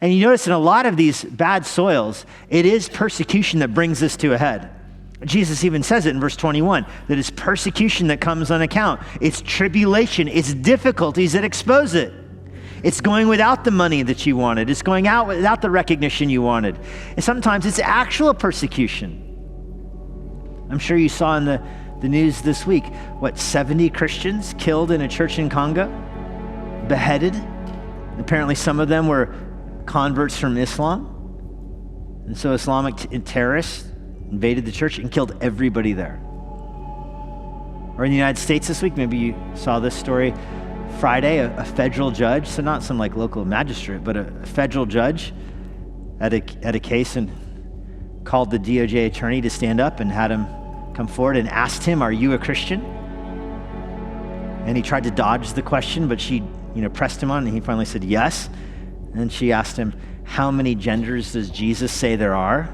And you notice in a lot of these bad soils, it is persecution that brings this to a head. Jesus even says it in verse 21, that it's persecution that comes on account. It's tribulation, it's difficulties that expose it. It's going without the money that you wanted. It's going out without the recognition you wanted. And sometimes it's actual persecution. I'm sure you saw in the news this week, 70 Christians killed in a church in Congo, beheaded. Apparently some of them were converts from Islam. And so Islamic terrorists invaded the church and killed everybody there. Or in the United States this week, maybe you saw this story. Friday, a federal judge, so not some local magistrate, but a federal judge at a case and called the DOJ attorney to stand up and had him come forward and asked him, "Are you a Christian?" And he tried to dodge the question, but she pressed him on, and he finally said yes. And she asked him, "How many genders does Jesus say there are?"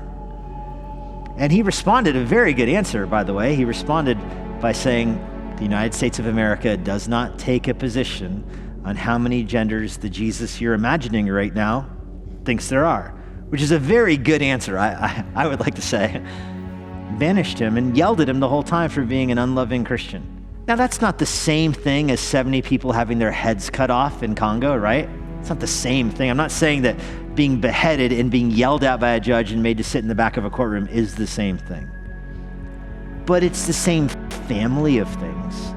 And he responded, a very good answer, by the way. He responded by saying, "The United States of America does not take a position on how many genders the Jesus you're imagining right now thinks there are," which is a very good answer, I would like to say. Banished him and yelled at him the whole time for being an unloving Christian. Now, that's not the same thing as 70 people having their heads cut off in Congo, right? It's not the same thing. I'm not saying that being beheaded and being yelled at by a judge and made to sit in the back of a courtroom is the same thing. But it's the same family of things.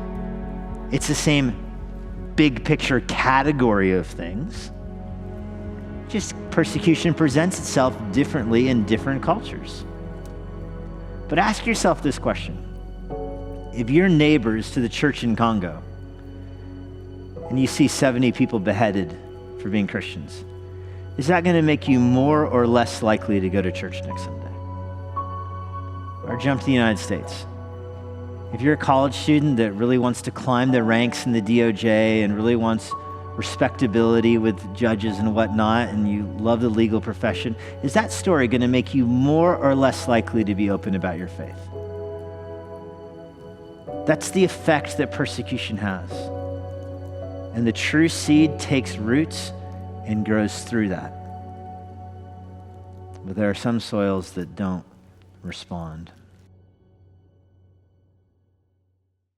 It's the same big picture category of things. Just persecution presents itself differently in different cultures. But ask yourself this question. If you're neighbors to the church in Congo and you see 70 people beheaded for being Christians, is that going to make you more or less likely to go to church next Sunday? Or jump to the United States. If you're a college student that really wants to climb the ranks in the DOJ and really wants respectability with judges and whatnot, and you love the legal profession, is that story going to make you more or less likely to be open about your faith? That's the effect that persecution has. And the true seed takes roots and grows through that. But there are some soils that don't respond.